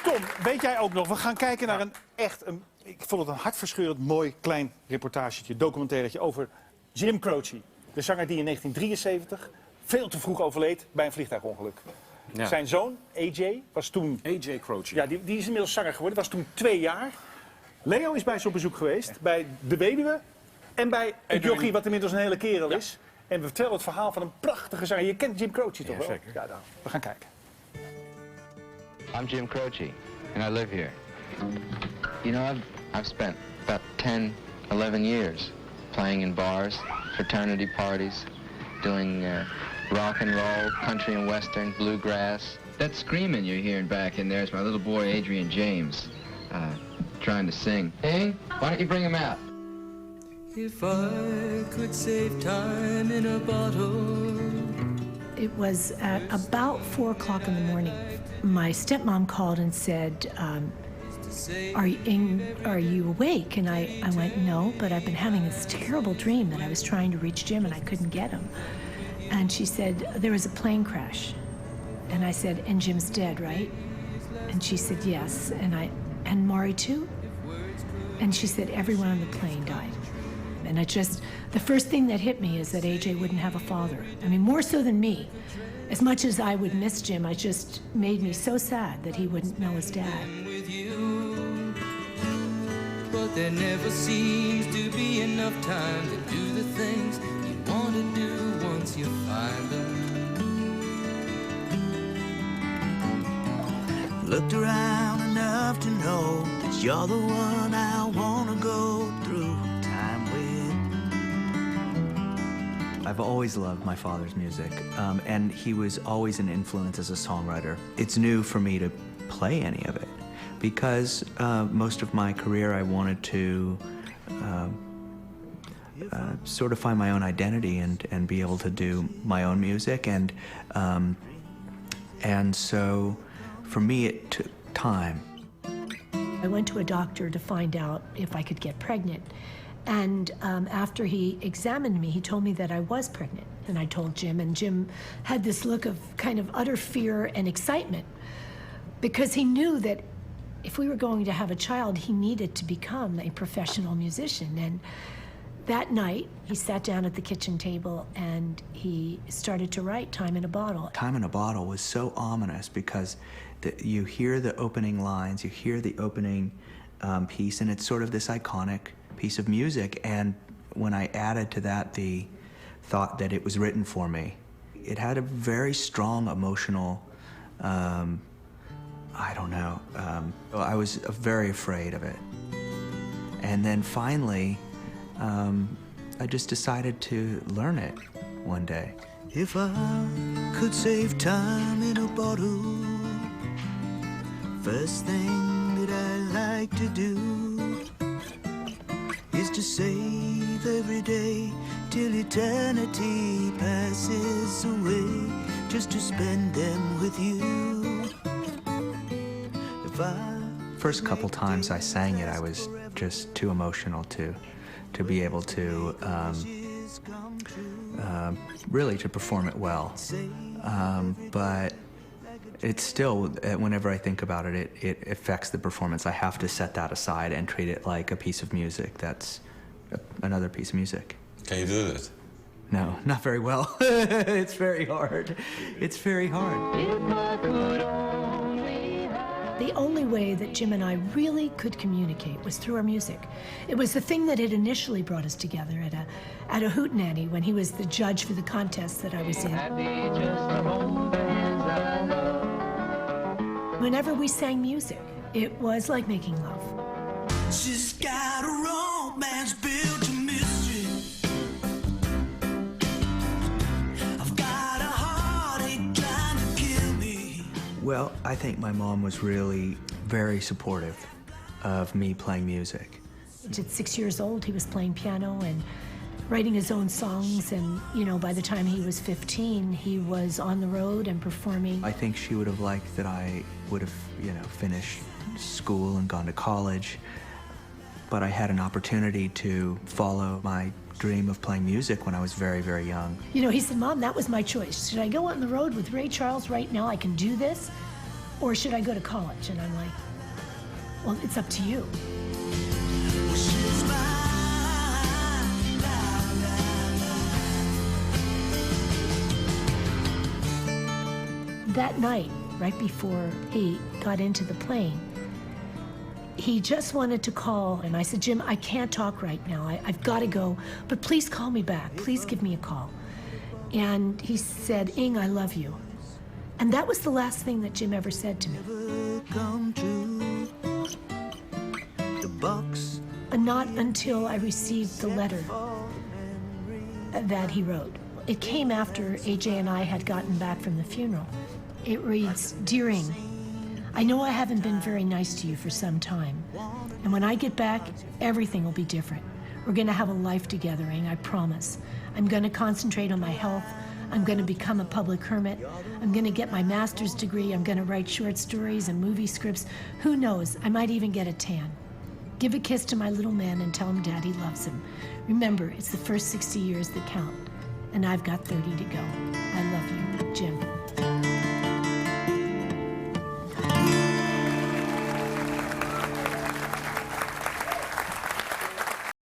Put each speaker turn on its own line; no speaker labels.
Tom, weet jij ook nog, we gaan kijken naar ik vond het een hartverscheurend mooi klein reportagetje, documentairetje over Jim Croce. De zanger die in 1973 veel te vroeg overleed bij een vliegtuigongeluk. Ja. Zijn zoon, AJ, was toen...
AJ Croce.
Ja, die is inmiddels zanger geworden, was toen 2 jaar. Leo is bij ze op bezoek geweest, bij de weduwe en bij het jochie, wat inmiddels een hele kerel is. En we vertellen het verhaal van een prachtige zanger. Je kent Jim Croce toch wel?
Zeker.
Ja, dan. We gaan kijken.
I'm Jim Croce, and I live here. You know, I've spent about 10, 11 years playing in bars, fraternity parties, doing rock and roll, country and western, bluegrass. That screaming you're hearing back in there is my little boy Adrian James, trying to sing. Hey, why don't you bring him out?
If I could save time in a bottle.
It was at about 4 o'clock in the morning. My stepmom called and said, are you awake? And I went, no, but I've been having this terrible dream that I was trying to reach Jim and I couldn't get him. And she said, there was a plane crash. And I said, and Jim's dead, right? And she said, yes. And Maury too? And she said, everyone on the plane died. And the first thing that hit me is that AJ wouldn't have a father. I mean, more so than me. As much as I would miss Jim, it just made me so sad that he wouldn't know his dad.
But there never seems to be enough time to do the things you want to do once you find them.
Looked around enough to know that you're the one I want to go through time with.
I've always loved my father's music, and he was always an influence as a songwriter. It's new for me to play any of it, because most of my career I wanted to sort of find my own identity and be able to do my own music, and so for me it took time.
I went to a doctor to find out if I could get pregnant. And after he examined me, he told me that I was pregnant. And I told Jim, and Jim had this look of kind of utter fear and excitement, because he knew that if we were going to have a child, he needed to become a professional musician. And that night, he sat down at the kitchen table and he started to write Time in a Bottle.
Time in a Bottle was so ominous because you hear the opening lines, you hear the opening piece, and it's sort of this iconic piece of music. And when I added to that the thought that it was written for me, it had a very strong emotional, I don't know, I was very afraid of it. And then finally, I just decided to learn it one day.
If I could save time in a bottle, first thing that I like to do is to save every day till eternity passes away, just to spend them with you. If I
First couple times I sang it, I was just too emotional to be able to really to perform it well. But it's still, whenever I think about it, it affects the performance. I have to set that aside and treat it like a piece of music that's another piece of music.
Can you do that?
No, not very well. It's very hard. It's very hard.
The only way that Jim and I really could communicate was through our music. It was the thing that had initially brought us together at a hootenanny when he was the judge for the contest that I was in. Whenever we sang music, it was like making love.
she's got a romance built to miss you. I've got a heartache trying to kill me.
Well, I think my mom was really very supportive of me playing music.
At 6 years old, he was playing piano and writing his own songs, and, you know, by the time he was 15, he was on the road and performing.
I think she would have liked that I would have, you know, finished school and gone to college, but I had an opportunity to follow my dream of playing music when I was very, very young.
You know, he said, Mom, that was my choice. Should I go on the road with Ray Charles right now? I can do this. or should I go to college? And I'm like, well, it's up to you.
She's mine.
That night, right before he got into the plane, he just wanted to call, and I said, Jim, I can't talk right now. I've got to go, but please call me back. Please give me a call. And he said, Ing, I love you. And that was the last thing that Jim ever said to me.
Never come true. The box.
Not until I received the letter that he wrote. It came after AJ and I had gotten back from the funeral. It reads, Dear Ing, I know I haven't been very nice to you for some time. And when I get back, everything will be different. We're gonna have a life together, Ing, I promise. I'm gonna concentrate on my health. I'm gonna become a public hermit. I'm gonna get my master's degree. I'm gonna write short stories and movie scripts. Who knows, I might even get a tan. Give a kiss to my little man and tell him Daddy loves him. Remember, it's the first 60 years that count. And I've got 30 to go. I love you.